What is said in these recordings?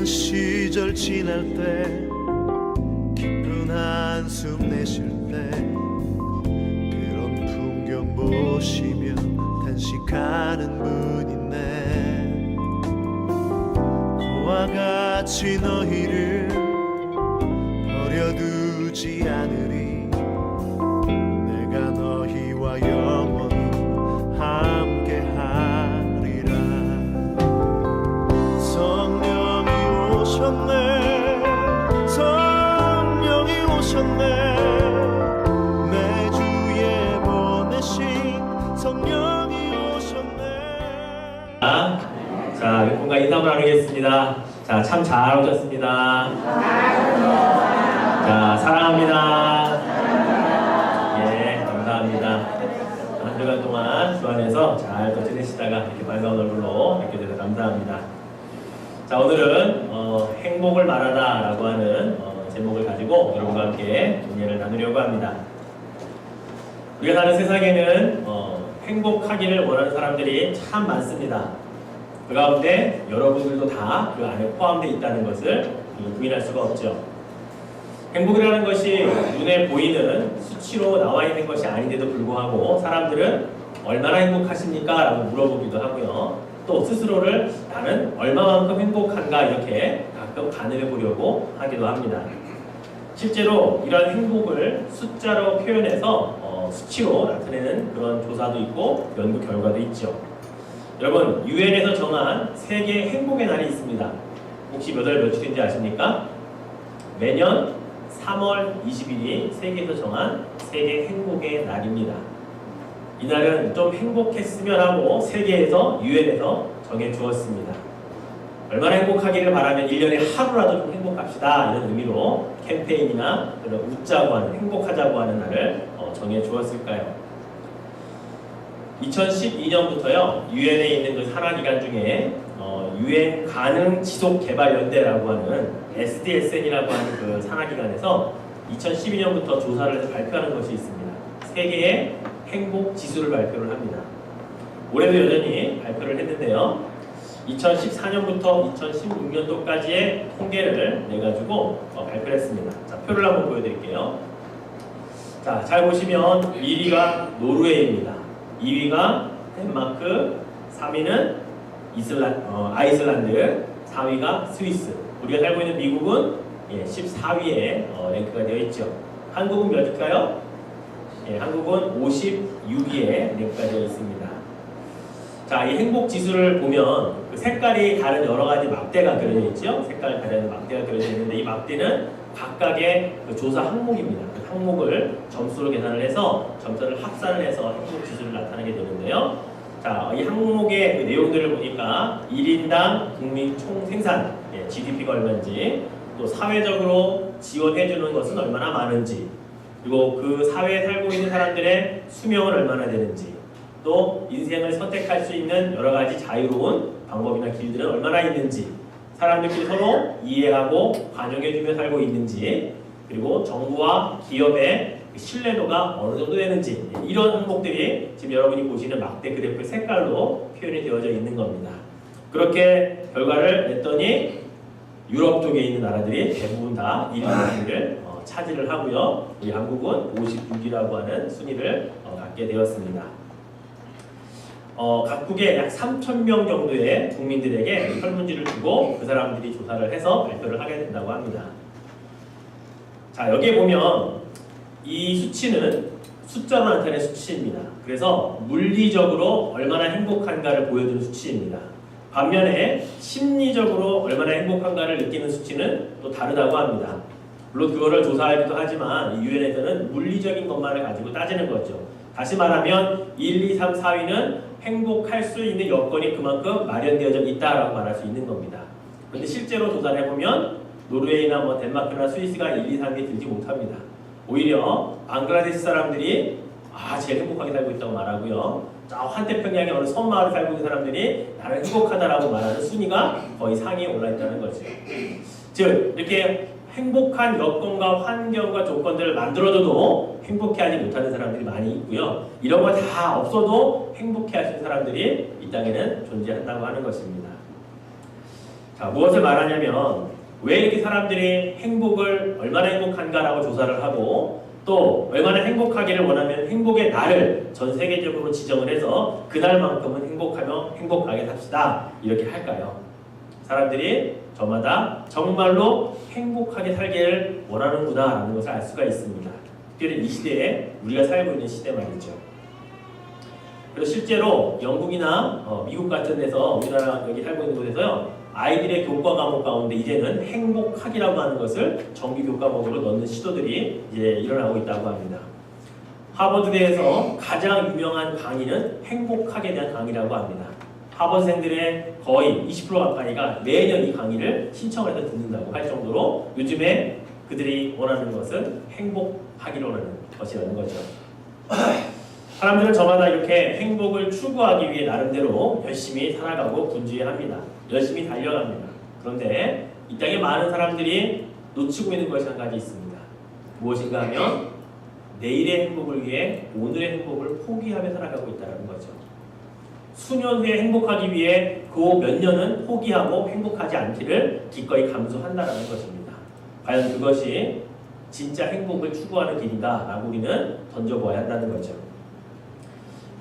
시절 지날 때 깊은 한숨 내쉴 때 그런 풍경 보시며 단식하는 분 있네. 그와 같이 너희를 버려두지 않으리. 내가 너희와 영원히 함께하리라. 성령이 오셨네. 성령이 오셨네. 내 주에 보내신 성령이 오셨네. 자, 여러분과 인사 한번 나누겠습니다. 자, 참 잘 오셨습니다. 자, 사랑합니다. 예, 감사합니다. 한 주간 동안 주 안에서 잘 또 지내시다가 이렇게 반가운 얼굴로 뵙게 돼서 감사합니다. 자, 오늘은 행복을 말하다 라고 하는 제목을 가지고 여러분과 함께 은혜를 나누려고 합니다. 우리가 사는 세상에는 행복하기를 원하는 사람들이 참 많습니다. 그 가운데 여러분들도 다 그 안에 포함되어 있다는 것을 부인할 수가 없죠. 행복이라는 것이 눈에 보이는 수치로 나와 있는 것이 아닌데도 불구하고 사람들은 얼마나 행복하십니까? 라고 물어보기도 하고요. 또 스스로를 나는 얼마만큼 행복한가 이렇게 가끔 가늠해 보려고 하기도 합니다. 실제로 이런 행복을 숫자로 표현해서 수치로 나타내는 그런 조사도 있고 연구 결과도 있죠. 여러분, 유엔에서 정한 세계 행복의 날이 있습니다. 혹시 몇 월 며칠인지 아십니까? 매년 3월 20일이 세계에서 정한 세계 행복의 날입니다. 이날은 좀 행복했으면 하고 세계에서 유엔에서 정해주었습니다. 얼마나 행복하기를 바라면 1년에 하루라도 좀 행복합시다 이런 의미로 캠페인이나 그런 웃자고 하는 행복하자고 하는 날을 정해주었을까요? 2012년부터요 유엔에 있는 그 산하기관 중에 유엔 가능 지속 개발 연대라고 하는 SDSN이라고 하는 그 산하기관에서 2012년부터 조사를 해서 발표하는 것이 있습니다. 세계의 행복 지수를 발표를 합니다. 올해도 여전히 발표를 했는데요. 2014년부터 2016년도까지의 통계를 내가지고 발표를 했습니다. 자, 표를 한번 보여드릴게요. 자, 잘 보시면 1위가 노르웨이입니다. 2위가 덴마크, 3위는 아이슬란드, 4위가 스위스. 우리가 살고 있는 미국은 14위에 랭크가 되어 있죠. 한국은 몇일까요? 한국은 56위에 랭크가 되어 있습니다. 자, 이 행복 지수를 보면 그 색깔이 다른 여러 가지 막대가 그려져 있죠. 색깔이 다른 막대가 그려져 있는데 이 막대는 각각의 그 조사 항목입니다. 그 항목을 점수로 계산을 해서 점수를 합산을 해서 행복 지수를 나타내게 되는데요. 자, 이 항목의 그 내용들을 보니까 1인당 국민 총 생산, GDP가 얼마인지, 또 사회적으로 지원해주는 것은 얼마나 많은지, 그리고 그 사회에 살고 있는 사람들의 수명은 얼마나 되는지, 또 인생을 선택할 수 있는 여러 가지 자유로운 방법이나 길들은 얼마나 있는지, 사람들끼리 서로 이해하고 반영해주며 살고 있는지, 그리고 정부와 기업의 신뢰도가 어느 정도 되는지, 이런 항목들이 지금 여러분이 보시는 막대 그래프 색깔로 표현이 되어져 있는 겁니다. 그렇게 결과를 냈더니 유럽 쪽에 있는 나라들이 대부분 다 1위 순위를 차지를 하고요. 우리 한국은 56위라고 하는 순위를 갖게 되었습니다. 각국의 약 3,000명 정도의 국민들에게 설문지를 주고 그 사람들이 조사를 해서 발표를 하게 된다고 합니다. 자, 여기에 보면 이 수치는 숫자로 나타낸 수치입니다. 그래서 물리적으로 얼마나 행복한가를 보여주는 수치입니다. 반면에 심리적으로 얼마나 행복한가를 느끼는 수치는 또 다르다고 합니다. 물론 그거를 조사하기도 하지만 이 유엔에서는 물리적인 것만을 가지고 따지는 거죠. 다시 말하면 1, 2, 3, 4위는 행복할 수 있는 여건이 그만큼 마련되어져 있다라고 말할 수 있는 겁니다. 그런데 실제로 조사를 해보면 노르웨이나 덴마크나 스위스가 1, 2, 3위에 들지 못합니다. 오히려 방글라데시 사람들이 제일 행복하게 살고 있다고 말하고요. 저 환태평양의 어느 섬마을에 살고 있는 사람들이 나는 행복하다라고 말하는 순위가 거의 상위에 올라있다는 거죠. 즉 이렇게 행복한 여건과 환경과 조건들을 만들어줘도 행복해하지 못하는 사람들이 많이 있고요. 이런 거 다 없어도 행복해하시는 사람들이 이 땅에는 존재한다고 하는 것입니다. 자, 무엇을 말하냐면 왜 이렇게 사람들이 행복을 얼마나 행복한가라고 조사를 하고 또 얼마나 행복하기를 원하면 행복의 날을 전 세계적으로 지정을 해서 그날만큼은 행복하며 행복하게 삽시다 이렇게 할까요? 사람들이 저마다 정말로 행복하게 살기를 원하는구나 라는 것을 알 수가 있습니다. 특별히 이 시대에 우리가 살고 있는 시대 말이죠. 그래서 실제로 영국이나 미국 같은 데서 우리나라 여기 살고 있는 곳에서요 아이들의 교과 과목 가운데 이제는 행복학이라고 하는 것을 정규 교과 과목으로 넣는 시도들이 이제 일어나고 있다고 합니다. 하버드대에서 가장 유명한 강의는 행복학에 대한 강의라고 합니다. 하버드생들의 거의 20% 가까이가 매년 이 강의를 신청을 해서 듣는다고 할 정도로 요즘에 그들이 원하는 것은 행복하기를 원하는 것이라는 거죠. 사람들은 저마다 이렇게 행복을 추구하기 위해 나름대로 열심히 살아가고 분주해합니다. 열심히 달려갑니다. 그런데 이 땅에 많은 사람들이 놓치고 있는 것이 한 가지 있습니다. 무엇인가 하면 내일의 행복을 위해 오늘의 행복을 포기하며 살아가고 있다는 거죠. 수년 후에 행복하기 위해 그 몇 년은 포기하고 행복하지 않기를 기꺼이 감수한다는 것입니다. 과연 그것이 진짜 행복을 추구하는 길인가 라고 우리는 던져보아야 한다는 거죠.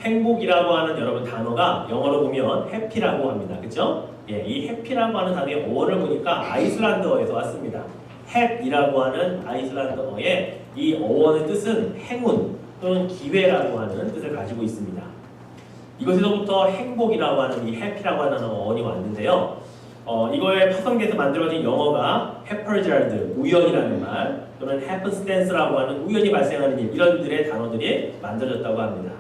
행복이라고 하는 여러분 단어가 영어로 보면 해피라고 합니다. 그렇죠? 예, 이 해피라고 하는 단어의 어원을 보니까 아이슬란드어에서 왔습니다. 해이라고 하는 아이슬란드어의 이 어원의 뜻은 행운 또는 기회라고 하는 뜻을 가지고 있습니다. 이것에서부터 행복이라고 하는 이 해피라고 하는 어원이 왔는데요. 이거에 파생돼서 만들어진 영어가 haphazard, 우연이라는 말 또는 happenstance라고 하는 우연히 발생하는 일 이런들의 단어들이 만들어졌다고 합니다.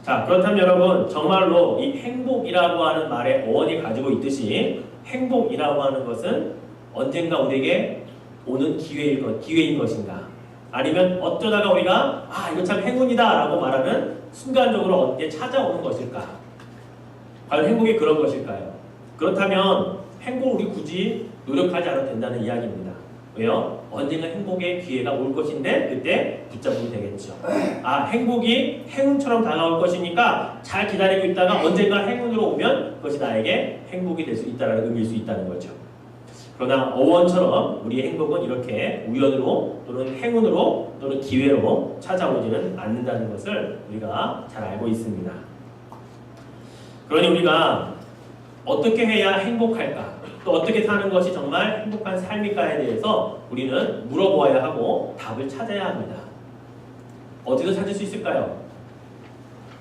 자, 그렇다면 여러분 정말로 이 행복이라고 하는 말의 어원이 가지고 있듯이 행복이라고 하는 것은 언젠가 우리에게 오는 기회인 것인가? 아니면 어쩌다가 우리가 이거 참 행운이다 라고 말하는 순간적으로 언제 찾아오는 것일까? 과연 행복이 그런 것일까요? 그렇다면 행복을 우리 굳이 노력하지 않아도 된다는 이야기입니다. 왜요? 언젠가 행복의 기회가 올 것인데 그때 붙잡으면 되겠죠. 행복이 행운처럼 다가올 것이니까 잘 기다리고 있다가 언젠가 행운으로 오면 그것이 나에게 행복이 될 수 있다는 의미일 수 있다는 거죠. 그러나 어원처럼 우리의 행복은 이렇게 우연으로 또는 행운으로 또는 기회로 찾아오지는 않는다는 것을 우리가 잘 알고 있습니다. 그러니 우리가 어떻게 해야 행복할까? 또 어떻게 사는 것이 정말 행복한 삶일까에 대해서 우리는 물어보아야 하고 답을 찾아야 합니다. 어디서 찾을 수 있을까요?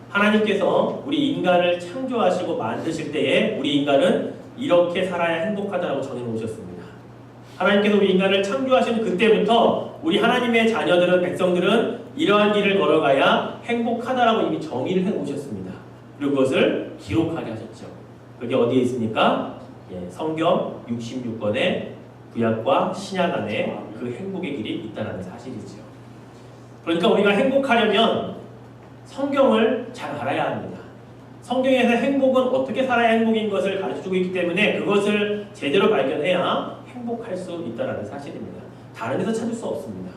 하나님께서 우리 인간을 창조하시고 만드실 때에 우리 인간은 이렇게 살아야 행복하다고 정해놓으셨습니다. 하나님께서 우리 인간을 창조하시는 그때부터 우리 하나님의 자녀들은 백성들은 이러한 길을 걸어가야 행복하다라고 이미 정의를 해놓으셨습니다. 그리고 그것을 기록하게 하셨죠. 그게 어디에 있습니까? 성경 66권의 구약과 신약 안에 그 행복의 길이 있다는 사실이죠. 그러니까 우리가 행복하려면 성경을 잘 알아야 합니다. 성경에서 행복은 어떻게 살아야 행복인 것을 가르쳐주고 있기 때문에 그것을 제대로 발견해야 행복할 수 있다는 사실입니다. 다른 데서 찾을 수 없습니다.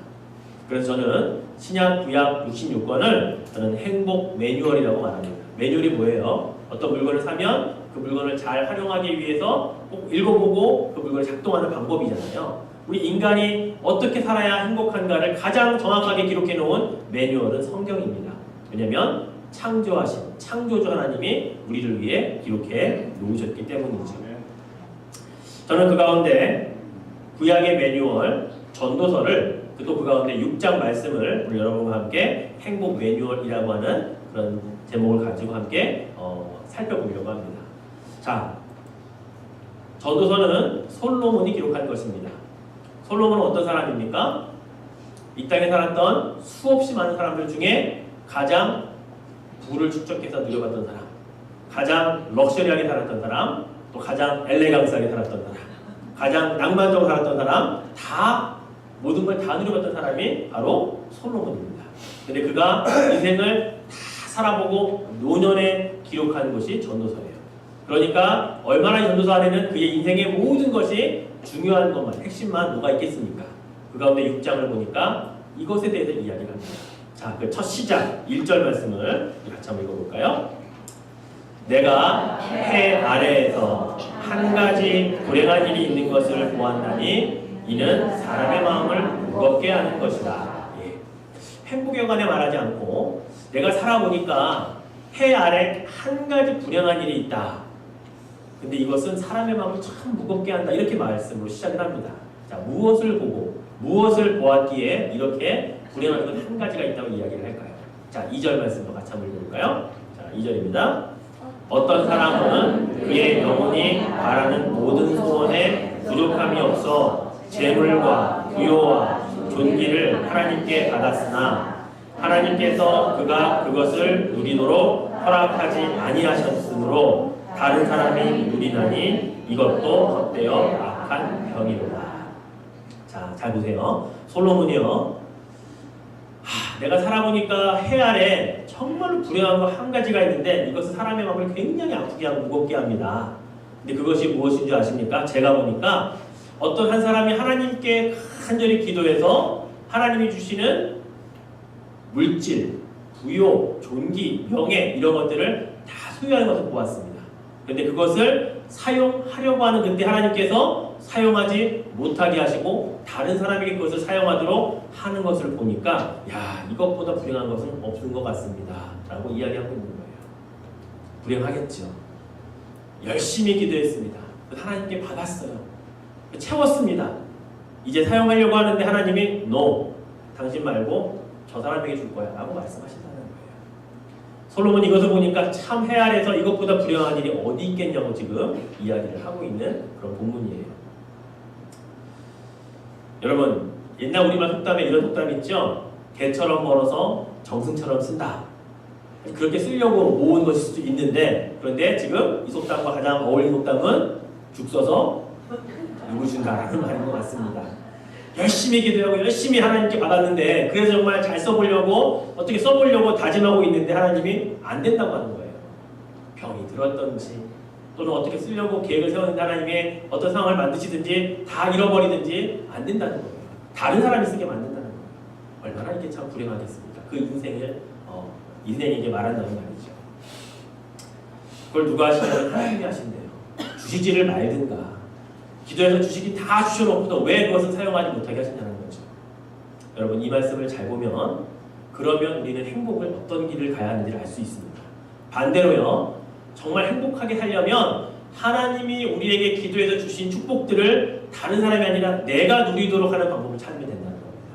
그래서 저는 신약 구약 66권을 저는 행복 매뉴얼이라고 말합니다. 매뉴얼이 뭐예요? 어떤 물건을 사면 그 물건을 잘 활용하기 위해서 꼭 읽어보고 그 물건을 작동하는 방법이잖아요. 우리 인간이 어떻게 살아야 행복한가를 가장 정확하게 기록해 놓은 매뉴얼은 성경입니다. 왜냐하면 창조하신 창조주 하나님이 우리를 위해 기록해 놓으셨기 때문이죠. 저는 그 가운데 구약의 매뉴얼 전도서를 또 그 가운데 6장 말씀을 우리 여러분과 함께 행복 매뉴얼이라고 하는 그런 제목을 가지고 함께 살펴보려고 합니다. 자, 전도서는 솔로몬이 기록한 것입니다. 솔로몬은 어떤 사람입니까? 이 땅에 살았던 수없이 많은 사람들 중에 가장 부를 축적해서 누려봤던 사람, 가장 럭셔리하게 살았던 사람, 또 가장 엘레강스하게 살았던 사람, 가장 낭만적으로 살았던 사람, 다 모든 걸 다 누려봤던 사람이 바로 솔로몬입니다. 근데 그가 인생을 다 살아보고 노년에 기록한 것이 전도서예요. 그러니까 얼마나 이 전도서 안에는 그의 인생의 모든 것이 중요한 것만, 핵심만 뭐가 있겠습니까? 그 가운데 6장을 보니까 이것에 대해서 이야기를 합니다. 자, 그 첫 시작 1절 말씀을 같이 한번 읽어볼까요? 내가 해 아래에서 한 가지 불행한 일이 있는 것을 보았나니 이는 사람의 마음을 무겁게 하는 것이다. 예. 행복에 관해 말하지 않고 내가 살아보니까 해 아래 한 가지 불행한 일이 있다. 근데 이것은 사람의 마음을 참 무겁게 한다. 이렇게 말씀으로 시작을 합니다. 자, 무엇을 보고 무엇을 보았기에 이렇게 불행한 것 한 가지가 있다고 이야기를 할까요? 자, 2절 말씀도 같이 한번 읽어볼까요? 자, 2절입니다. 어떤 사람은 그의 영혼이 바라는 모든 소원에 부족함이 없어 재물과 부요와 존귀를 하나님께 받았으나 하나님께서 그가 그것을 누리도록 허락하지 아니하셨으므로 다른 사람이 누리나니 이것도 헛되어 악한 병이로다. 자, 잘 보세요. 솔로몬이요. 내가 살아보니까 해 아래 정말로 불행한 거 한 가지가 있는데 이것은 사람의 마음을 굉장히 아프게 하고 무겁게 합니다. 근데 그것이 무엇인 줄 아십니까? 제가 보니까 어떤 한 사람이 하나님께 간절히 기도해서 하나님이 주시는 물질, 부요, 존귀, 명예 이런 것들을 다 소유하는 것을 보았습니다. 근데 그것을 사용하려고 하는 그때 하나님께서 사용하지 못하게 하시고 다른 사람에게 그것을 사용하도록 하는 것을 보니까 야, 이것보다 불행한 것은 없는 것 같습니다 라고 이야기하고 있는 거예요. 불행하겠죠. 열심히 기도했습니다. 하나님께 받았어요. 채웠습니다. 이제 사용하려고 하는데 하나님이 No, 당신 말고 저 사람에게 줄 거야 라고 말씀하신다는 거예요. 솔로몬이 이것을 보니까 참 해 아래서 이것보다 불행한 일이 어디 있겠냐고 지금 이야기를 하고 있는 그런 본문이에요. 여러분, 옛날 우리말 속담에 이런 속담이 있죠? 개처럼 벌어서 정승처럼 쓴다. 그렇게 쓰려고 모은 것일 수도 있는데, 그런데 지금 이 속담과 가장 어울리는 속담은 죽 써서 누구 준다라는 말인 것 같습니다. 열심히 기도하고 열심히 하나님께 받았는데 그래서 정말 잘 써보려고 어떻게 써보려고 다짐하고 있는데 하나님이 안 된다고 하는 거예요. 병이 들었던지 또는 어떻게 쓰려고 계획을 세웠는데 하나님이 어떤 상황을 만드시든지 다 잃어버리든지 안 된다는 거예요. 다른 사람이 쓰게 만든다는 거예요. 얼마나 이게 참 불행하겠습니까? 그 인생을 인생에게 말한다는 말이죠. 그걸 누가 하시냐면 하나님이 하신대요. 주시지를 말든가 기도해서 주시기 다 주셔놓고도 왜 그것을 사용하지 못하게 하시냐는 거죠. 여러분, 이 말씀을 잘 보면 그러면 우리는 행복을 어떤 길을 가야 하는지를 알 수 있습니다. 반대로요, 정말 행복하게 살려면 하나님이 우리에게 기도해서 주신 축복들을 다른 사람이 아니라 내가 누리도록 하는 방법을 찾으면 된다는 겁니다.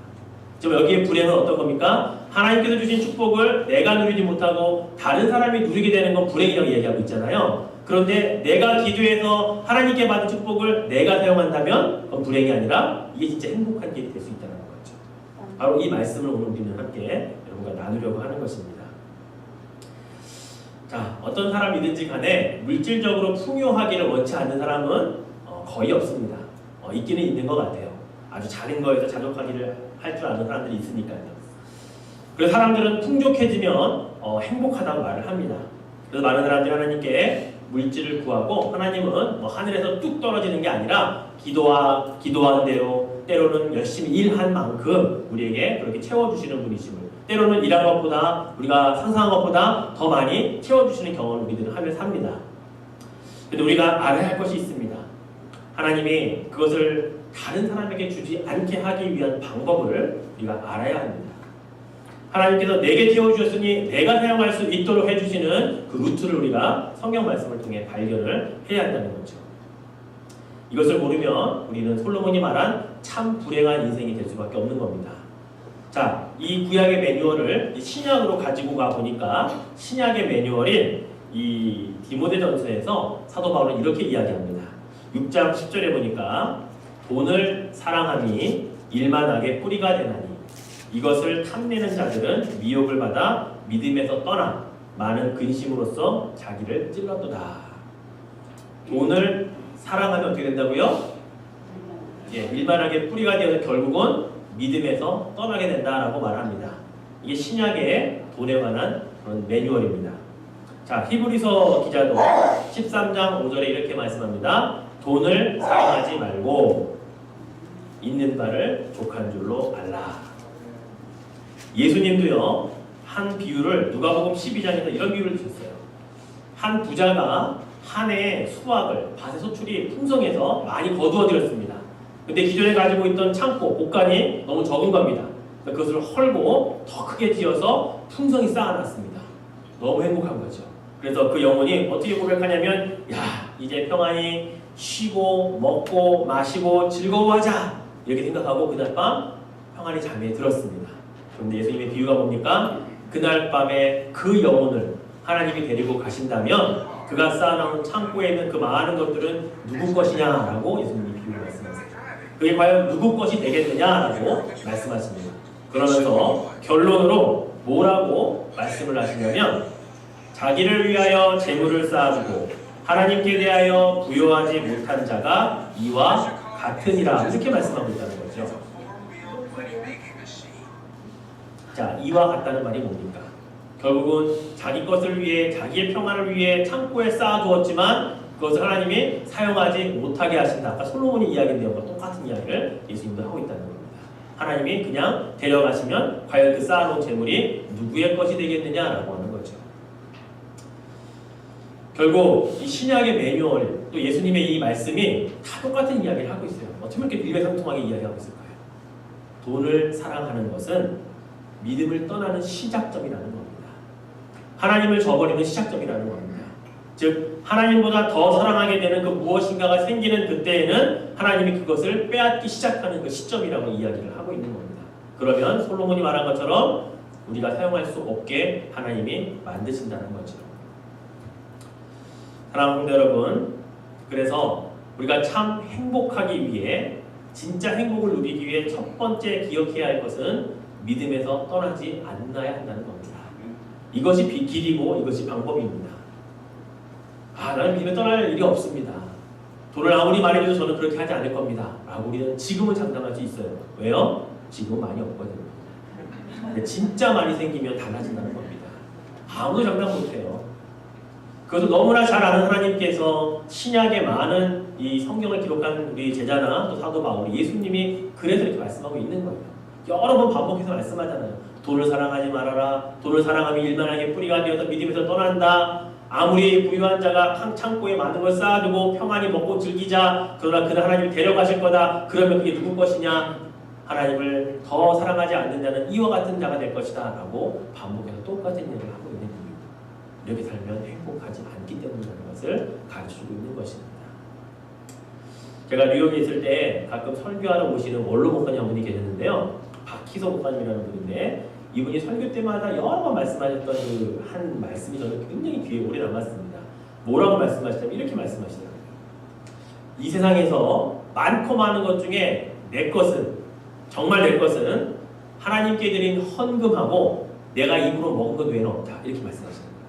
지금 여기에 불행은 어떤 겁니까? 하나님께서 주신 축복을 내가 누리지 못하고 다른 사람이 누리게 되는 건 불행이라고 얘기하고 있잖아요. 그런데 내가 기도해서 하나님께 받은 축복을 내가 사용한다면 그건 불행이 아니라 이게 진짜 행복한 길이 될 수 있다는 거죠. 바로 이 말씀을 오늘 우리는 함께 여러분과 나누려고 하는 것입니다. 자, 어떤 사람이든지 간에 물질적으로 풍요하기를 원치 않는 사람은 거의 없습니다. 있기는 있는 것 같아요. 아주 작은 거에서 자족하기를 할 줄 아는 사람들이 있으니까요. 그래서 사람들은 풍족해지면 행복하다고 말을 합니다. 그래서 많은 사람들이 하나님께 물질을 구하고 하나님은 하늘에서 뚝 떨어지는 게 아니라 기도한 대로 때로는 열심히 일한 만큼 우리에게 그렇게 채워주시는 분이심을, 때로는 일한 것보다 우리가 상상한 것보다 더 많이 채워주시는 경험을 우리들은 하며 삽니다. 그런데 우리가 알아야 할 것이 있습니다. 하나님이 그것을 다른 사람에게 주지 않게 하기 위한 방법을 우리가 알아야 합니다. 하나님께서 내게 채워주셨으니 내가 사용할 수 있도록 해주시는 그 루트를 우리가 성경 말씀을 통해 발견을 해야 한다는 거죠. 이것을 모르면 우리는 솔로몬이 말한 참 불행한 인생이 될 수밖에 없는 겁니다. 자, 이 구약의 매뉴얼을 신약으로 가지고 가 보니까 신약의 매뉴얼인 이 디모데전서에서 사도 바울은 이렇게 이야기합니다. 6장 10절에 보니까 돈을 사랑함이 일만하게 뿌리가 되나니 이것을 탐내는 자들은 미혹을 받아 믿음에서 떠나 많은 근심으로써 자기를 찔렀도다. 돈을 사랑하면 어떻게 된다고요? 일만하게 뿌리가 되어서 결국은 믿음에서 떠나게 된다라고 말합니다. 이게 신약의 돈에 관한 그런 매뉴얼입니다. 자, 히브리서 기자도 13장 5절에 이렇게 말씀합니다. 돈을 사랑하지 말고 있는 바를 족한 줄로 알라. 예수님도요, 한 비유를 누가복음 12장에서 이런 비유를 주셨어요. 한 부자가 한 해 수확을, 밭의 소출이 풍성해서 많이 거두어들였습니다. 근데 기존에 가지고 있던 창고, 곡간이 너무 적은 겁니다. 그것을 헐고 더 크게 지어서 풍성히 쌓아놨습니다. 너무 행복한 거죠. 그래서 그 영혼이 어떻게 고백하냐면, 야, 이제 평안히 쉬고 먹고 마시고 즐거워하자, 이렇게 생각하고 그날 밤 평안히 잠에 들었습니다. 그런데 예수님의 비유가 뭡니까? 그날 밤에 그 영혼을 하나님이 데리고 가신다면 그가 쌓아놓은 창고에 있는 그 많은 것들은 누구 것이냐라고 예수님이 비유를 말씀하세요. 그게 과연 누구 것이 되겠느냐라고 말씀하십니다. 그러면서 결론으로 뭐라고 말씀을 하시냐면, 자기를 위하여 재물을 쌓아두고 하나님께 대하여 부여하지 못한 자가 이와 같으니라, 이렇게 말씀하고 있다는 거죠. 자, 이와 같다는 말이 뭡니까? 결국은 자기 것을 위해, 자기의 평안을 위해 창고에 쌓아두었지만 그것을 하나님이 사용하지 못하게 하신다. 아까 솔로몬이 이야기한 내용과 똑같은 이야기를 예수님도 하고 있다는 겁니다. 하나님이 그냥 데려가시면 과연 그 쌓아놓은 재물이 누구의 것이 되겠느냐라고 하는 거죠. 결국 이 신약의 매뉴얼, 또 예수님의 이 말씀이 다 똑같은 이야기를 하고 있어요. 어떻게 이렇게 일맥상통하게 이야기하고 있을까요? 돈을 사랑하는 것은 믿음을 떠나는 시작점이라는 겁니다. 하나님을 저버리는 시작점이라는 겁니다. 즉 하나님보다 더 사랑하게 되는 그 무엇인가가 생기는 그때에는 하나님이 그것을 빼앗기 시작하는 그 시점이라고 이야기를 하고 있는 겁니다. 그러면 솔로몬이 말한 것처럼 우리가 사용할 수 없게 하나님이 만드신다는 거죠. 사랑하는 여러분, 그래서 우리가 참 행복하기 위해, 진짜 행복을 누리기 위해 첫 번째 기억해야 할 것은 믿음에서 떠나지 않아야 한다는 겁니다. 이것이 길이고 이것이 방법입니다. 나는 믿음에 떠날 일이 없습니다. 돈을 아무리 많이 줘도 저는 그렇게 하지 않을 겁니다. 라고 우리는 지금은 장담할 수 있어요. 왜요? 지금 많이 없거든요. 근데 진짜 많이 생기면 달라진다는 겁니다. 아무도 장담 못해요. 그것도 너무나 잘 아는 하나님께서 신약의 많은 이 성경을 기록한 우리 제자나 또 사도 바울, 예수님이 그래서 이렇게 말씀하고 있는 거예요. 여러 번 반복해서 말씀하잖아요. 돈을 사랑하지 말아라. 돈을 사랑하면 일만하게 뿌리가 되어서 믿음에서 떠난다. 아무리 부유한 자가 창고에 많은 걸 쌓아두고 평안히 먹고 즐기자. 그러나 그날 하나님이 데려가실 거다. 그러면 그게 누구 것이냐? 하나님을 더 사랑하지 않는 자는 이와 같은 자가 될 것이다. 라고 반복해서 똑같은 얘기를 하고 있는 이유. 이렇게 살면 행복하지 않기 때문이라는 것을 가르쳐주고 있는 것입니다. 제가 뉴욕에 있을 때 가끔 설교하러 오시는 원로 목사님 한 분이 계셨는데요. 박희서 목사님이라는 분인데, 이분이 설교 때마다 여러 번 말씀하셨던 그 한 말씀이 저는 굉장히 귀에 오래 남았습니다. 뭐라고 말씀하시냐면 이렇게 말씀하시더라고요. 이 세상에서 많고 많은 것 중에 내 것은, 정말 내 것은 하나님께 드린 헌금하고 내가 입으로 먹은 것 외에는 없다. 이렇게 말씀하시는 거예요.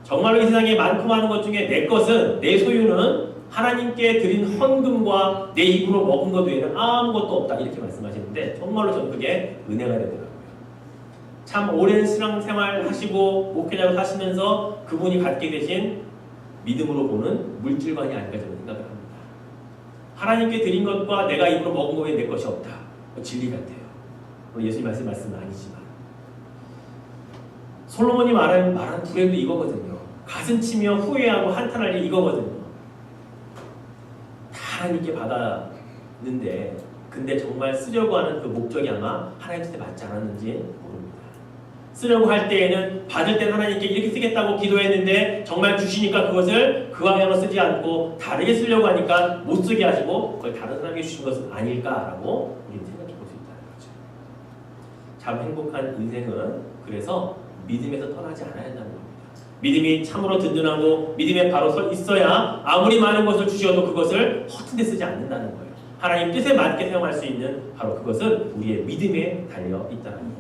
정말로 이 세상에 많고 많은 것 중에 내 것은, 내 소유는 하나님께 드린 헌금과 내 입으로 먹은 것 외에는 아무것도 없다. 이렇게 말씀하시는데 정말로 저는 그게 은혜가 되더라고요. 참 오랜 신앙생활 하시고 목회자로 사시면서 그분이 갖게 되신 믿음으로 보는 물질관이 아닐까 저는 생각을 합니다. 하나님께 드린 것과 내가 입으로 먹은 것 외에 내 것이 없다. 진리 같아요. 예수님 말씀은 아니지만 솔로몬이 말한 불행도 이거거든요. 가슴치며 후회하고 한탄할 일 이거거든요. 하나님께 받았는데 근데 정말 쓰려고 하는 그 목적이 아마 하나님 뜻에 맞지 않았는지 모릅니다. 쓰려고 할 때에는 받을 때는 하나님께 이렇게 쓰겠다고 기도했는데 정말 주시니까 그것을 그 방향으로 쓰지 않고 다르게 쓰려고 하니까 못 쓰게 하시고 그걸 다른 사람에게 주신 것은 아닐까라고 우리는 생각해 볼 수 있다는 거죠. 참 행복한 인생은 그래서 믿음에서 떠나지 않아야 한다는 겁니다. 믿음이 참으로 든든하고 믿음에 바로 서 있어야 아무리 많은 것을 주셔도 그것을 허튼 데 쓰지 않는다는 거예요. 하나님 뜻에 맞게 사용할 수 있는 바로 그것은 우리의 믿음에 달려 있다는 겁니다.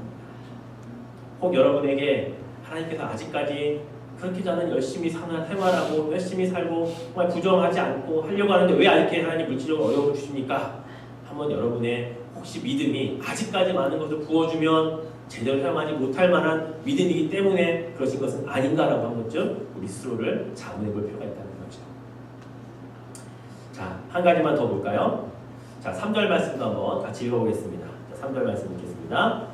혹 여러분에게 하나님께서 아직까지 그렇게 저는 열심히 생활하고 열심히 살고 정말 부정하지 않고 하려고 하는데 왜 이렇게 하나님 물질적으로 어려움을 주십니까? 한번 여러분의 혹시 믿음이 아직까지 많은 것을 부어주면 제대로 사용하지 못할 만한 믿음이기 때문에 그러신 것은 아닌가라고 한 번쯤 우리 스스로를 자문해 볼 필요가 있다는 거죠. 자, 한 가지만 더 볼까요? 자, 3절 말씀도 한번 같이 읽어보겠습니다. 자, 3절 말씀 읽겠습니다.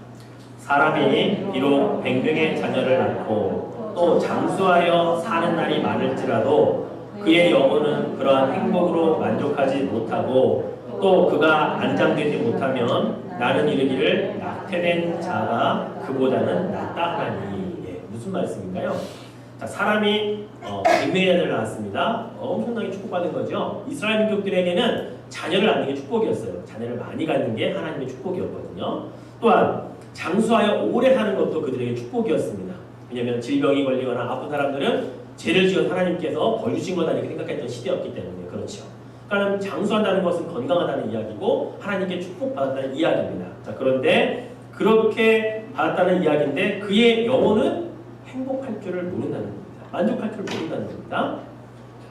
사람이 비록 100명의 자녀를 낳고 또 장수하여 사는 날이 많을지라도 그의 영혼은 그러한 행복으로 만족하지 못하고 또 그가 안장되지 못하면 나는 이르기를 낙태된 자가 그보다는 낫다 하나니. 예, 무슨 말씀인가요? 자, 사람이 100명의 자녀를 낳았습니다. 엄청나게 축복받은 거죠. 이스라엘 민족들에게는 자녀를 낳는 게 축복이었어요. 자녀를 많이 갖는 게 하나님의 축복이었거든요. 또한 장수하여 오래 사는 것도 그들에게 축복이었습니다. 왜냐하면 질병이 걸리거나 아픈 사람들은 죄를 지은 하나님께서 벌 주신 거다 이렇게 생각했던 시대였기 때문에 그렇죠. 그러니까 장수한다는 것은 건강하다는 이야기고 하나님께 축복받았다는 이야기입니다. 자, 그런데 그렇게 받았다는 이야기인데 그의 영혼은 행복할 줄을 모른다는 겁니다. 만족할 줄을 모른다는 겁니다.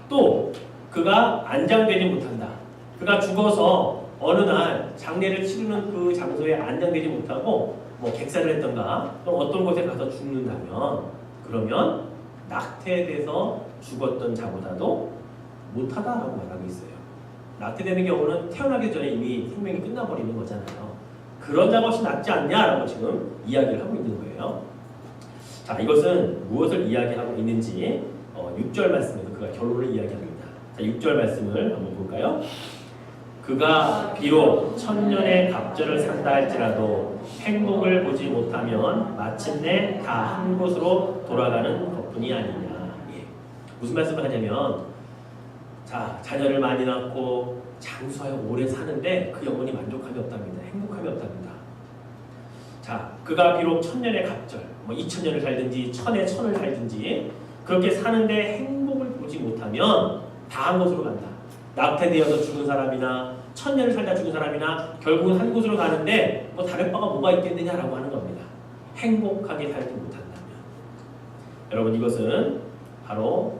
또 그가 안장되지 못한다. 그가 죽어서 어느 날 장례를 치르는 그 장소에 안장되지 못하고 뭐 객사를 했던가 또 어떤 곳에 가서 죽는다면 그러면 낙태돼서 죽었던 자보다도 못하다라고 말하고 있어요. 낙태되는 경우는 태어나기 전에 이미 생명이 끝나버리는 거잖아요. 그런 작업이 낫지 않냐라고 지금 이야기를 하고 있는 거예요. 자, 이것은 무엇을 이야기하고 있는지 6절 말씀에서 그가 결론을 이야기합니다. 자, 6절 말씀을 한번 볼까요? 그가 비록 천년의 갑절을 산다 할지라도 행복을 보지 못하면 마침내 다 한 곳으로 돌아가는 것뿐이 아니냐. 예. 무슨 말씀을 하냐면 자, 자녀를 많이 낳고 장수하여 오래 사는데 그 영혼이 만족함이 없답니다. 행복함이 없답니다. 자, 그가 비록 천년의 갑절, 뭐 2000년을 살든지 천의 천을 살든지 그렇게 사는데 행복을 보지 못하면 다 한 곳으로 간다. 낙태되어서 죽은 사람이나 천년을 살다 죽은 사람이나 결국은 한 곳으로 가는데 뭐 다른 바가 뭐가 있겠느냐라고 하는 겁니다. 행복하게 살지 못한다면. 여러분, 이것은 바로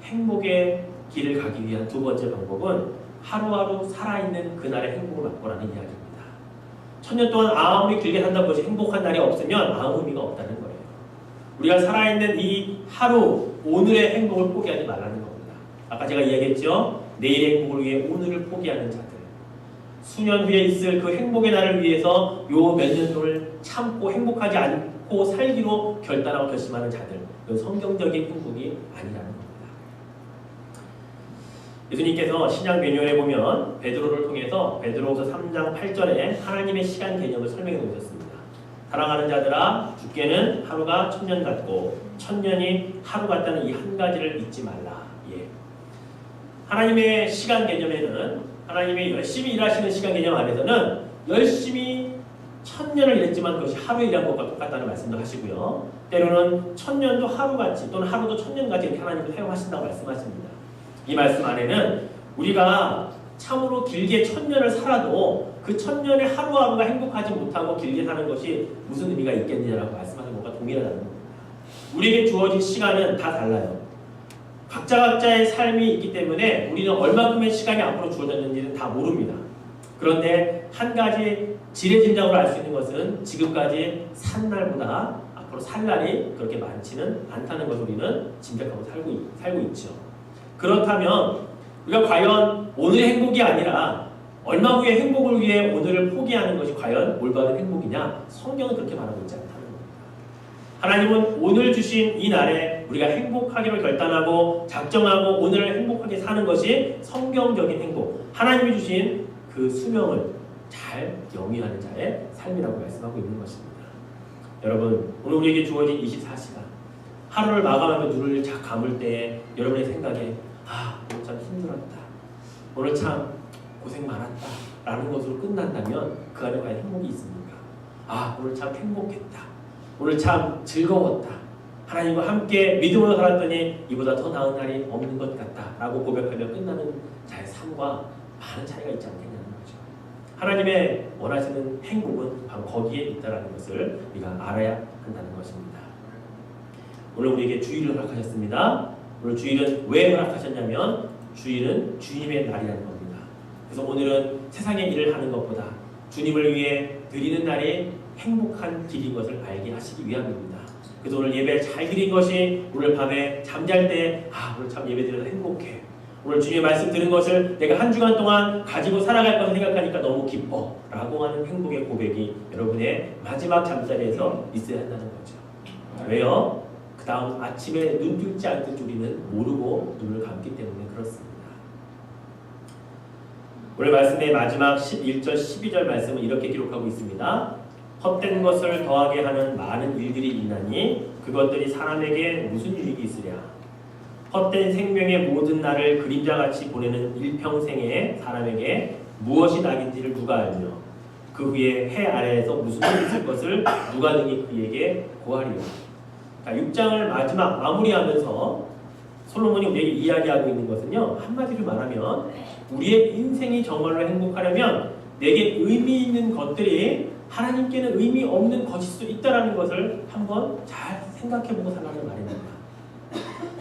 행복의 길을 가기 위한 두 번째 방법은 하루하루 살아있는 그날의 행복을 맛보라는 이야기입니다. 천년 동안 아무리 길게 산다고 해서 행복한 날이 없으면 아무 의미가 없다는 거예요. 우리가 살아있는 이 하루, 오늘의 행복을 포기하지 말라는 겁니다. 아까 제가 이야기했죠? 내일의 행복을 위해 오늘을 포기하는 자들, 수년 후에 있을 그 행복의 날을 위해서 요 몇 년 동을 참고 행복하지 않고 살기로 결단하고 결심하는 자들, 그 성경적인 행복이 아니라는 겁니다. 예수님께서 신약 매뉴얼에 보면 베드로를 통해서 베드로후서 3장 8절에 하나님의 시간 개념을 설명해 놓으셨습니다. 사랑하는 자들아, 주께는 하루가 천년 같고 천년이 하루 같다는 이 한 가지를 잊지 말라. 예. 하나님의 시간 개념에는 하나님의 열심히 일하시는 시간 개념 안에서는 열심히 천년을 일했지만 그것이 하루에 일한 것과 똑같다는 말씀도 하시고요. 때로는 천년도 하루같이 또는 하루도 천년같이 이렇게 하나님도 사용하신다고 말씀하십니다. 이 말씀 안에는 우리가 참으로 길게 천년을 살아도 그 천년의 하루하루가 행복하지 못하고 길게 사는 것이 무슨 의미가 있겠느냐라고 말씀하는 것과 동일하다는 겁니다. 우리에게 주어진 시간은 다 달라요. 각자의 삶이 있기 때문에 우리는 얼마큼의 시간이 앞으로 주어졌는지는 다 모릅니다. 그런데 한 가지 지레짐작으로 알 수 있는 것은 지금까지 산 날보다 앞으로 살 날이 그렇게 많지는 않다는 것을 우리는 짐작하고 살고 있죠. 그렇다면 우리가 과연 오늘의 행복이 아니라 얼마 후의 행복을 위해 오늘을 포기하는 것이 과연 올바른 행복이냐? 성경은 그렇게 말하고 있지 않다는 겁니다. 하나님은 오늘 주신 이 날에 우리가 행복하기로 결단하고 작정하고 오늘을 행복하게 사는 것이 성경적인 행복, 하나님이 주신 그 수명을 잘 영위하는 자의 삶이라고 말씀하고 있는 것입니다. 여러분, 오늘 우리에게 주어진 24시간 하루를 마감하며 눈을 착 감을 때 여러분의 생각에 오늘 참 힘들었다, 오늘 참 고생 많았다 라는 것으로 끝난다면 그 안에 과연 행복이 있습니까? 오늘 참 행복했다, 오늘 참 즐거웠다, 하나님과 함께 믿음으로 살았더니 이보다 더 나은 날이 없는 것 같다 라고 고백하며 끝나는 자의 삶과 많은 차이가 있지 않겠냐는 거죠. 하나님의 원하시는 행복은 바로 거기에 있다는 것을 우리가 알아야 한다는 것입니다. 오늘 우리에게 주일을 허락하셨습니다. 오늘 주일은 왜 허락하셨냐면 주일은 주님의 날이라는 겁니다. 그래서 오늘은 세상의 일을 하는 것보다 주님을 위해 드리는 날이 행복한 길인 것을 알게 하시기 위함입니다. 그래서 오늘 예배를 잘 드린 것이 오늘 밤에 잠잘 때 오늘 참 예배 드려서 행복해, 오늘 주님의 말씀 들은 것을 내가 한 주간 동안 가지고 살아갈 것을 생각하니까 너무 기뻐 라고 하는 행복의 고백이 여러분의 마지막 잠자리에서 있어야 한다는 거죠. 왜요? 다음 아침에 눈 뜰지 안 뜰지 우리는 모르고 눈을 감기 때문에 그렇습니다. 오늘 말씀의 마지막 11절, 12절 말씀은 이렇게 기록하고 있습니다. 헛된 것을 더하게 하는 많은 일들이 있나니 그것들이 사람에게 무슨 유익이 있으랴. 헛된 생명의 모든 날을 그림자같이 보내는 일평생에 사람에게 무엇이 낙인지를 누가 알며 그 후에 해 아래에서 무슨 일이 있을 것을 누가 능히 그에게 고하리요. 6장을 마지막 마무리하면서 솔로몬이 우리에게 이야기하고 있는 것은요, 한마디로 말하면 우리의 인생이 정말로 행복하려면 내게 의미 있는 것들이 하나님께는 의미 없는 것일 수 있다는 것을 한번 잘 생각해보고 살라는 말입니다.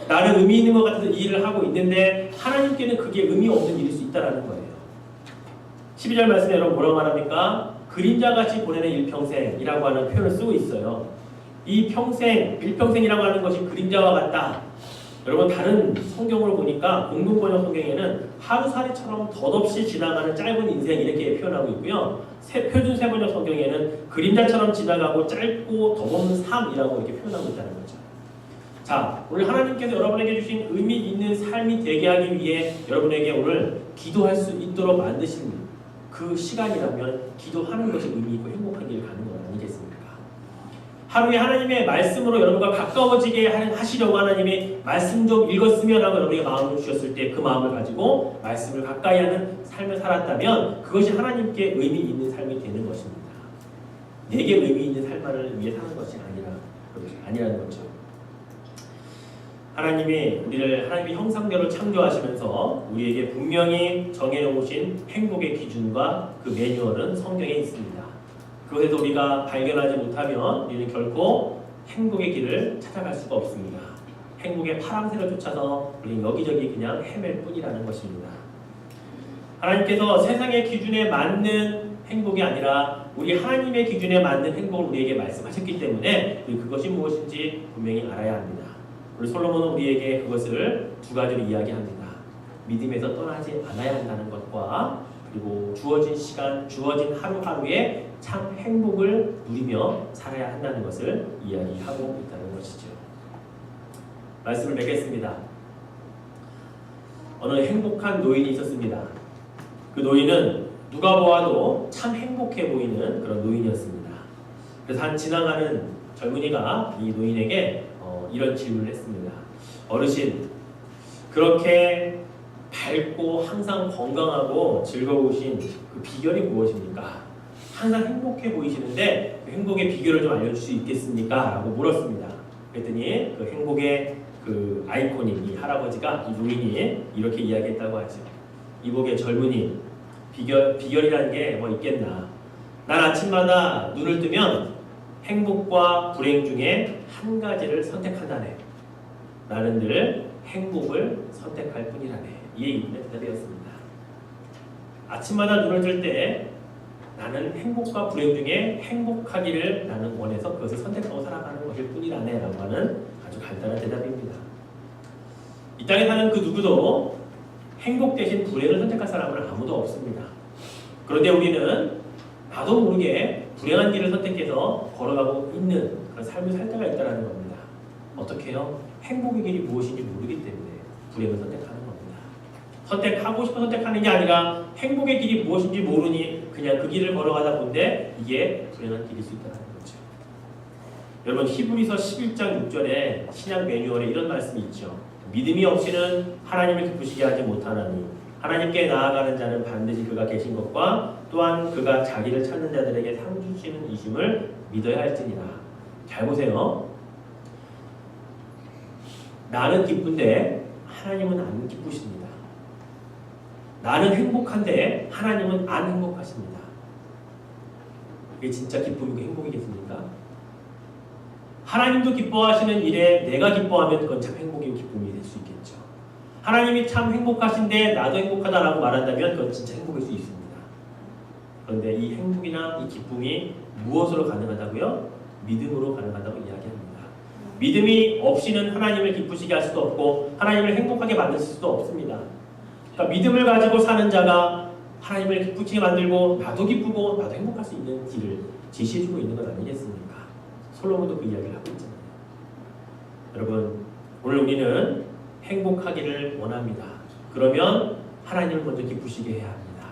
나는 의미 있는 것 같아서 이 일을 하고 있는데 하나님께는 그게 의미 없는 일일 수 있다는 거예요. 12절 말씀에 여러분 뭐라고 말합니까? 그림자같이 보내는 일평생이라고 하는 표현을 쓰고 있어요. 이 평생, 일평생이라고 하는 것이 그림자와 같다. 여러분 다른 성경으로 보니까 공동번역 성경에는 하루살이처럼 덧없이 지나가는 짧은 인생 이렇게 표현하고 있고요. 표준 세번역 성경에는 그림자처럼 지나가고 짧고 덧없는 삶이라고 이렇게 표현하고 있다는 거죠. 자, 오늘 하나님께서 여러분에게 주신 의미 있는 삶이 되게 하기 위해 여러분에게 오늘 기도할 수 있도록 만드신 그 시간이라면 기도하는 것이 의미 있고 행복한 길을 가는 건 아니겠습니까? 하루에 하나님의 말씀으로 여러분과 가까워지게 하시려고 하나님이 말씀 좀 읽었으면 하고 여러분에게 마음을 주셨을 때 그 마음을 가지고 말씀을 가까이 하는 삶을 살았다면 그것이 하나님께 의미 있는 삶이 되는 것입니다. 내게 의미 있는 삶을 위해 사는 것이 아니라는 거죠. 하나님이 우리를 하나님의 형상대로 창조하시면서 우리에게 분명히 정해놓으신 행복의 기준과 그 매뉴얼은 성경에 있습니다. 그것에서 우리가 발견하지 못하면 우리는 결코 행복의 길을 찾아갈 수가 없습니다. 행복의 파랑새를 쫓아서 우리는 여기저기 그냥 헤맬 뿐이라는 것입니다. 하나님께서 세상의 기준에 맞는 행복이 아니라 우리 하나님의 기준에 맞는 행복을 우리에게 말씀하셨기 때문에 우리 그것이 무엇인지 분명히 알아야 합니다. 우리 솔로몬은 우리에게 그것을 두 가지로 이야기합니다. 믿음에서 떠나지 않아야 한다는 것과 그리고 주어진 시간, 주어진 하루하루에 참 행복을 누리며 살아야 한다는 것을 이야기하고 있다는 것이죠. 말씀을 맺겠습니다. 어느 행복한 노인이 있었습니다. 그 노인은 누가 보아도 참 행복해 보이는 그런 노인이었습니다. 그래서 한 지나가는 젊은이가 이 노인에게 이런 질문을 했습니다. 어르신, 그렇게 밝고 항상 건강하고 즐거우신 그 비결이 무엇입니까? 항상 행복해 보이시는데 그 행복의 비결을 좀 알려줄 수 있겠습니까? 라고 물었습니다. 그랬더니 그 행복의 그 아이콘인 이 할아버지가 이 노인이 이렇게 이야기했다고 하죠. 이복의 젊은이, 비결이라는 게 뭐 있겠나? 난 아침마다 눈을 뜨면 행복과 불행 중에 한 가지를 선택한다네. 나는 늘 행복을 선택할 뿐이라네. 이에 이분의 대답이었습니다. 아침마다 눈을 뜰 때 나는 행복과 불행 중에 행복하기를 나는 원해서 그것을 선택하고 살아가는 것일 뿐이라네 라고 하는 아주 간단한 대답입니다. 이 땅에 사는 그 누구도 행복 대신 불행을 선택할 사람은 아무도 없습니다. 그런데 우리는 나도 모르게 불행한 길을 선택해서 걸어가고 있는 그런 삶을 살 때가 있다는 겁니다. 어떻게 해요? 행복의 길이 무엇인지 모르기 때문에 불행을 선택하는 겁니다. 선택하고 싶어 선택하는 게 아니라 행복의 길이 무엇인지 모르니 그냥 그 길을 걸어가다 본데 이게 불행한 길일 수 있다는 거죠. 여러분 히브리서 11장 6절에 신약 매뉴얼에 이런 말씀이 있죠. 믿음이 없이는 하나님을 기쁘시게 하지 못하나니 하나님께 나아가는 자는 반드시 그가 계신 것과 또한 그가 자기를 찾는 자들에게 상 주시는 이심을 믿어야 할지니라. 잘 보세요. 나는 기쁜데 하나님은 안 기쁘십니다. 나는 행복한데 하나님은 안 행복하십니다. 이게 진짜 기쁨이고 행복이겠습니까? 하나님도 기뻐하시는 일에 내가 기뻐하면 그건 참 행복이고 기쁨이 될 수 있겠죠. 하나님이 참 행복하신데 나도 행복하다라고 말한다면 그건 진짜 행복일 수 있습니다. 그런데 이 행복이나 이 기쁨이 무엇으로 가능하다고요? 믿음으로 가능하다고 이야기합니다. 믿음이 없이는 하나님을 기쁘시게 할 수도 없고 하나님을 행복하게 만들 수도 없습니다. 그러니까 믿음을 가지고 사는 자가 하나님을 기쁘게 만들고 나도 기쁘고 나도 행복할 수 있는 길을 제시해주고 있는 건 아니겠습니까? 솔로몬도 그 이야기를 하고 있잖아요. 여러분, 오늘 우리는 행복하기를 원합니다. 그러면 하나님을 먼저 기쁘시게 해야 합니다.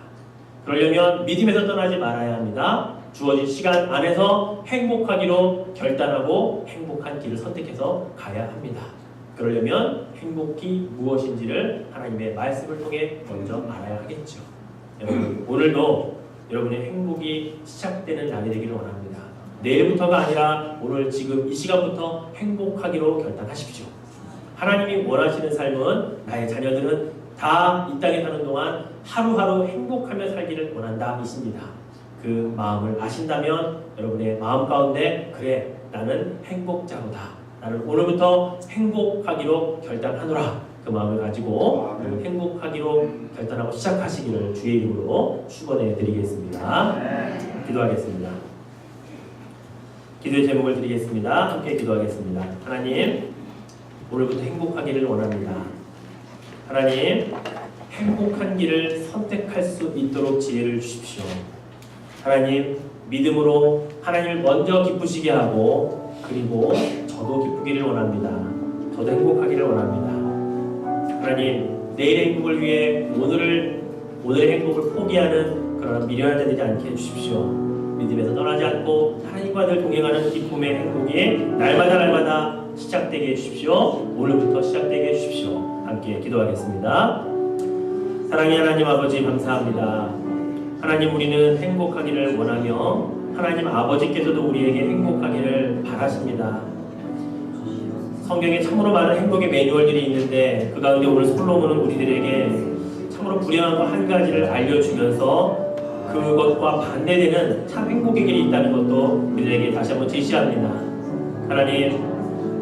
그러려면 믿음에서 떠나지 말아야 합니다. 주어진 시간 안에서 행복하기로 결단하고 행복한 길을 선택해서 가야 합니다. 그러려면 행복이 무엇인지를 하나님의 말씀을 통해 먼저 알아야 하겠죠. 여러분, 오늘도 여러분의 행복이 시작되는 날이 되기를 원합니다. 내일부터가 아니라 오늘 지금 이 시간부터 행복하기로 결단하십시오. 하나님이 원하시는 삶은 나의 자녀들은 다 이 땅에 사는 동안 하루하루 행복하며 살기를 원한다 이십니다. 그 마음을 아신다면 여러분의 마음 가운데 그래 나는 행복자로다. 나는 오늘부터 행복하기로 결단하노라. 그 마음을 가지고 행복하기로 결단하고 시작하시기를 주의 이름으로 축원해 드리겠습니다. 기도하겠습니다. 기도의 제목을 드리겠습니다. 함께 기도하겠습니다. 하나님, 오늘부터 행복하기를 원합니다. 하나님, 행복한 길을 선택할 수 있도록 지혜를 주십시오. 하나님, 믿음으로 하나님을 먼저 기쁘시게 하고 그리고 저도 기쁘기를 원합니다. 저도 행복하기를 원합니다. 하나님, 내일의 행복을 위해 오늘의 행복을 포기하는 그런 미련한 자 되지 않게 해주십시오. 믿음에서 떠나지 않고 하나님과 늘 동행하는 기쁨의 행복이 날마다 시작되게 해주십시오. 오늘부터 시작되게 해주십시오. 함께 기도하겠습니다. 사랑의 하나님 아버지 감사합니다. 하나님, 우리는 행복하기를 원하며 하나님 아버지께서도 우리에게 행복하기를 바라십니다. 성경에 참으로 많은 행복의 매뉴얼들이 있는데 그 가운데 오늘 솔로몬은 우리들에게 참으로 불행한 것 한 가지를 알려주면서 그것과 반대되는 참 행복의 길이 있다는 것도 우리들에게 다시 한번 제시합니다. 하나님,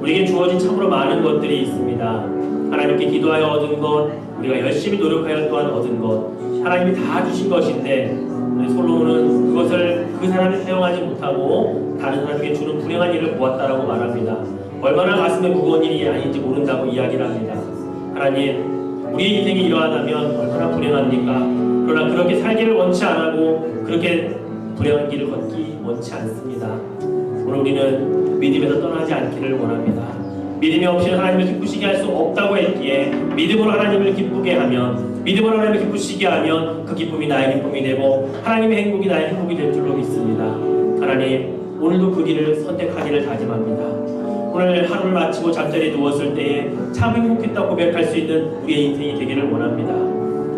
우리에게 주어진 참으로 많은 것들이 있습니다. 하나님께 기도하여 얻은 것, 우리가 열심히 노력하여 또한 얻은 것, 하나님이 다 주신 것인데 우리 솔로몬은 그것을 그 사람이 사용하지 못하고 다른 사람에게 주는 불행한 일을 보았다라고 말합니다. 얼마나 가슴에 무거운 일이 아닌지 모른다고 이야기를 합니다. 하나님, 우리의 인생이 이러하다면 얼마나 불행합니까? 그러나 그렇게 살기를 원치 않고 그렇게 불행한 길을 걷기 원치 않습니다. 오늘 우리는 믿음에서 떠나지 않기를 원합니다. 믿음이 없이 하나님을 기쁘시게 할 수 없다고 했기에 믿음으로 하나님을 기쁘게 하면, 믿음으로 하나님을 기쁘시게 하면 그 기쁨이 나의 기쁨이 되고 하나님의 행복이 나의 행복이 될 줄로 믿습니다. 하나님, 오늘도 그 길을 선택하기를 다짐합니다. 오늘 하루를 마치고 잠자리에 누웠을 때에 참 행복했다고 고백할 수 있는 우리의 인생이 되기를 원합니다.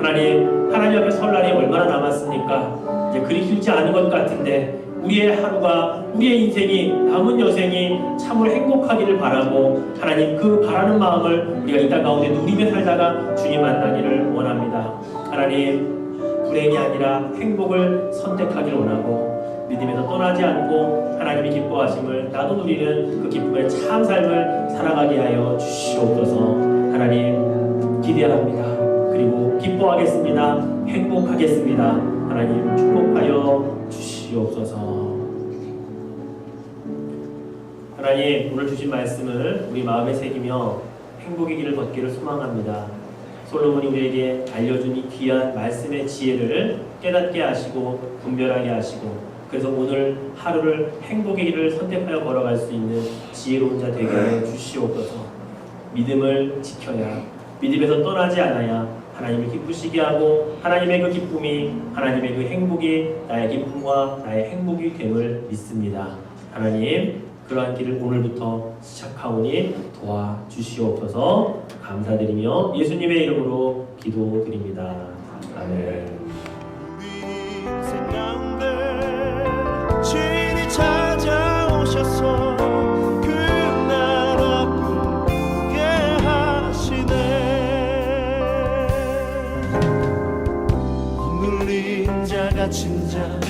하나님 앞에 설날이 얼마나 남았습니까? 이제 그리 길지 않은 것 같은데 우리의 하루가, 우리의 인생이, 남은 여생이 참으로 행복하기를 바라고 하나님 그 바라는 마음을 우리가 이 땅 가운데 누리며 살다가 주님 만나기를 원합니다. 하나님, 불행이 아니라 행복을 선택하기를 원하고 믿음에서 떠나지 않고 하나님이 기뻐하심을 나도 누리는 그 기쁨의 참 삶을 살아가게 하여 주시옵소서. 하나님, 기대합니다. 그리고 기뻐하겠습니다. 행복하겠습니다. 하나님, 축복하여 주시옵소서. 하나님, 오늘 주신 말씀을 우리 마음에 새기며 행복의 길을 걷기를 소망합니다. 솔로몬이 우리에게 알려준 이 귀한 말씀의 지혜를 깨닫게 하시고 분별하게 하시고 그래서 오늘 하루를 행복의 길을 선택하여 걸어갈 수 있는 지혜로운 자 되게 해 주시옵소서. 믿음을 지켜야, 믿음에서 떠나지 않아야 하나님을 기쁘시게 하고 하나님의 그 기쁨이, 하나님의 그 행복이 나의 기쁨과 나의 행복이 됨을 믿습니다. 하나님, 그러한 길을 오늘부터 시작하오니 도와주시옵소서. 감사드리며 예수님의 이름으로 기도드립니다. 아멘. 우리 인생 가운데 주인이 찾아오셔서 그 나라 꿈꾸게 하시네. 눌린 자 갇힌 자